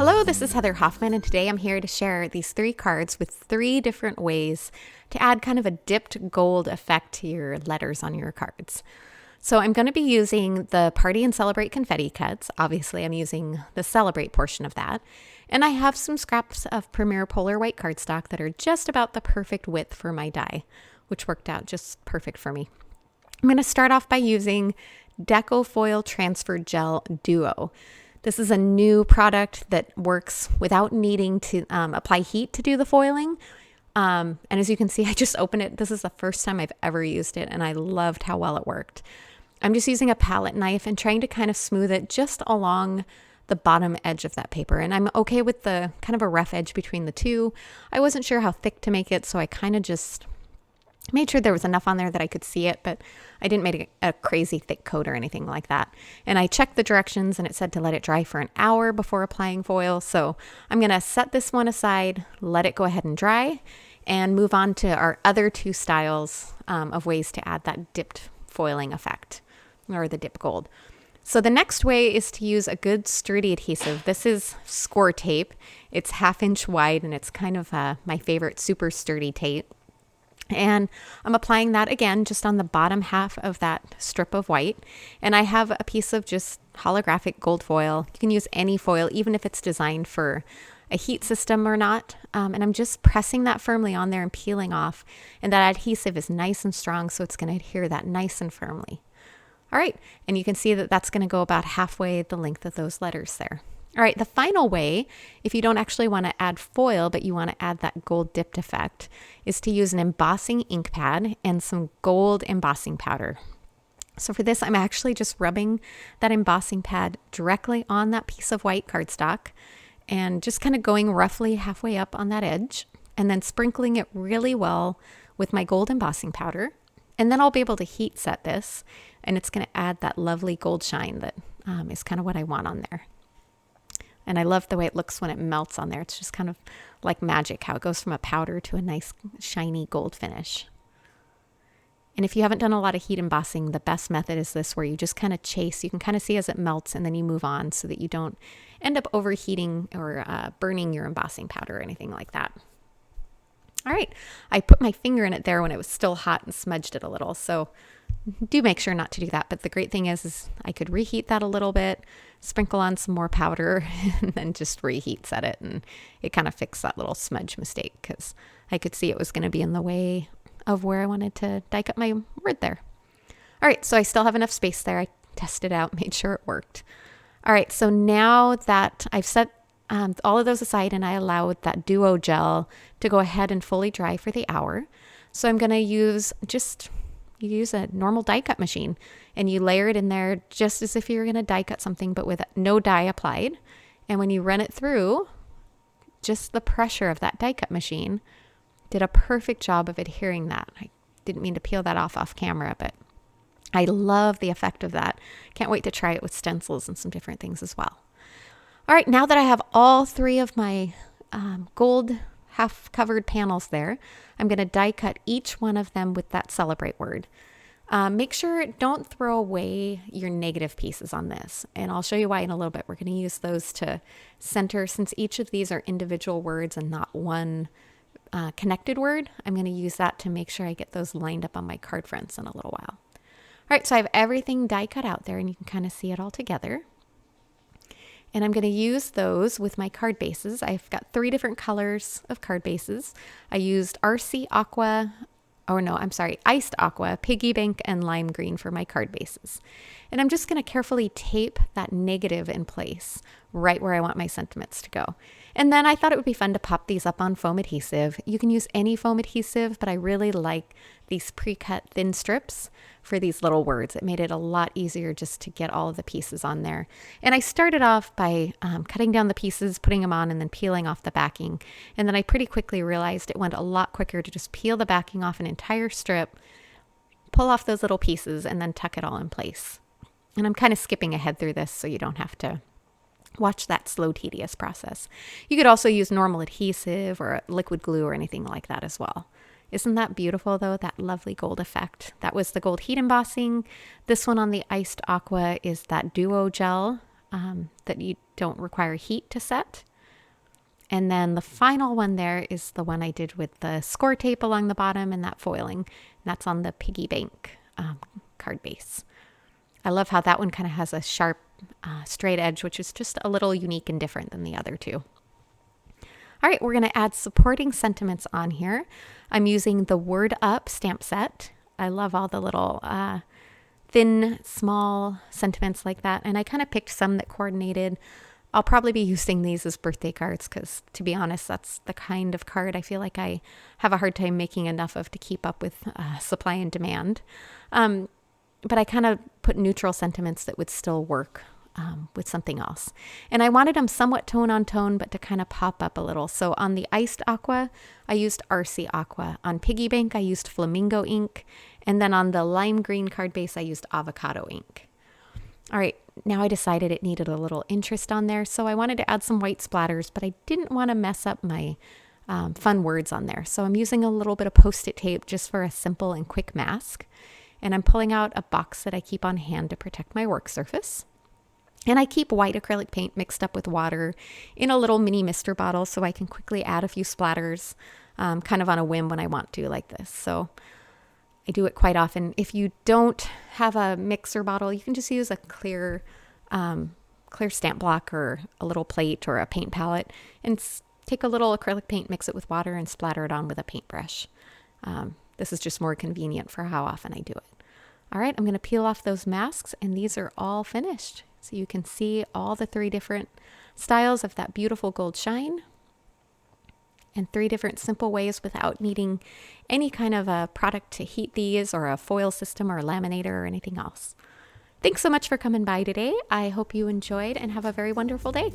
Hello, this is Heather Hoffman, and today I'm here to share these 3 cards with 3 different ways to add kind of a dipped gold effect to your letters on your cards. So I'm going to be using the Party and Celebrate confetti cuts. Obviously, I'm using the Celebrate portion of that. And I have some scraps of Premier Polar White cardstock that are just about the perfect width for my die, which worked out just perfect for me. I'm going to start off by using Deco Foil Transfer Gel Duo. This is a new product that works without needing to apply heat to do the foiling. And as you can see, I just opened it. This is the first time I've ever used it, and I loved how well it worked. I'm just using a palette knife and trying to kind of smooth it just along the bottom edge of that paper. And I'm okay with the kind of a rough edge between the two. I wasn't sure how thick to make it, so I kind of just made sure there was enough on there that I could see it, but I didn't make a crazy thick coat or anything like that. And I checked the directions and it said to let it dry for an hour before applying foil. So I'm going to set this one aside, let it go ahead and dry, and move on to our other 2 styles of ways to add that dipped foiling effect, or the dip gold. So the next way is to use a good sturdy adhesive. This is Scor-Tape. It's 1/2 inch wide, and it's kind of my favorite super sturdy tape. And I'm applying that again just on the bottom half of that strip of white. And I have a piece of just holographic gold foil. You can use any foil, even if it's designed for a heat system or not. And I'm just pressing that firmly on there and peeling off. And that adhesive is nice and strong, so it's going to adhere that nice and firmly. All right, and you can see that that's going to go about halfway the length of those letters there. All right, the final way, if you don't actually want to add foil, but you want to add that gold dipped effect, is to use an embossing ink pad and some gold embossing powder. So for this, I'm actually just rubbing that embossing pad directly on that piece of white cardstock and just kind of going roughly halfway up on that edge, and then sprinkling it really well with my gold embossing powder. And then I'll be able to heat set this, and it's going to add that lovely gold shine that is kind of what I want on there. And I love the way it looks when it melts on there. It's just kind of like magic, how it goes from a powder to a nice shiny gold finish. And if you haven't done a lot of heat embossing, the best method is this, where you just kind of chase. You can kind of see as it melts, and then you move on so that you don't end up overheating or burning your embossing powder or anything like that. All right, I put my finger in it there when it was still hot and smudged it a little. So do make sure not to do that. But the great thing is I could reheat that a little bit, sprinkle on some more powder, and then just reheat set it. And it kind of fixed that little smudge mistake because I could see it was going to be in the way of where I wanted to die cut my word there. All right, so I still have enough space there. I tested out, made sure it worked. All right, so now that I've set all of those aside and I allowed that duo gel to go ahead and fully dry for the hour. So I'm going to use a normal die cut machine, and you layer it in there just as if you were going to die cut something, but with no dye applied. And when you run it through, just the pressure of that die cut machine did a perfect job of adhering that. I didn't mean to peel that off camera, but I love the effect of that. Can't wait to try it with stencils and some different things as well. All right, now that I have all 3 of my gold half covered panels there, I'm going to die cut each one of them with that Celebrate word. Make sure don't throw away your negative pieces on this, and I'll show you why in a little bit. We're going to use those to center, since each of these are individual words and not one connected word. I'm going to use that to make sure I get those lined up on my card fronts in a little while. All right, so I have everything die cut out there, and you can kind of see it all together. And I'm going to use those with my card bases. I've got 3 different colors of card bases. I used Iced Aqua, Piggy Bank, and Lime Green for my card bases. And I'm just going to carefully tape that negative in place right where I want my sentiments to go. And then I thought it would be fun to pop these up on foam adhesive. You can use any foam adhesive, but I really like these pre-cut thin strips for these little words. It made it a lot easier just to get all of the pieces on there. And I started off by cutting down the pieces, putting them on, and then peeling off the backing. And then I pretty quickly realized it went a lot quicker to just peel the backing off an entire strip, pull off those little pieces, and then tuck it all in place. And I'm kind of skipping ahead through this so you don't have to watch that slow, tedious process. You could also use normal adhesive or liquid glue or anything like that as well. Isn't that beautiful though, that lovely gold effect? That was the gold heat embossing. This one on the Iced Aqua is that duo gel that you don't require heat to set. And then the final one there is the one I did with the Scor-Tape along the bottom and that foiling. And that's on the Piggy Bank card base. I love how that one kind of has a sharp, straight edge, which is just a little unique and different than the other two. All right, we're going to add supporting sentiments on here. I'm using the Word Up stamp set. I love all the little thin, small sentiments like that. And I kind of picked some that coordinated. I'll probably be using these as birthday cards because, to be honest, that's the kind of card I feel like I have a hard time making enough of to keep up with supply and demand. But I kind of put neutral sentiments that would still work with something else. And I wanted them somewhat tone on tone, but to kind of pop up a little. So on the iced aqua, I used RC Aqua. On Piggy Bank, I used Flamingo ink. And then on the lime green card base, I used Avocado ink. All right, now I decided it needed a little interest on there, so I wanted to add some white splatters, but I didn't want to mess up my fun words on there. So I'm using a little bit of Post-it tape just for a simple and quick mask. And I'm pulling out a box that I keep on hand to protect my work surface. And I keep white acrylic paint mixed up with water in a little mini mister bottle so I can quickly add a few splatters kind of on a whim when I want to, like this. So I do it quite often. If you don't have a mixer bottle, you can just use a clear stamp block or a little plate or a paint palette and take a little acrylic paint, mix it with water, and splatter it on with a paintbrush. This is just more convenient for how often I do it. All right, I'm going to peel off those masks, and these are all finished. So you can see all the 3 different styles of that beautiful gold shine, and 3 different simple ways without needing any kind of a product to heat these or a foil system or a laminator or anything else. Thanks so much for coming by today. I hope you enjoyed and have a very wonderful day.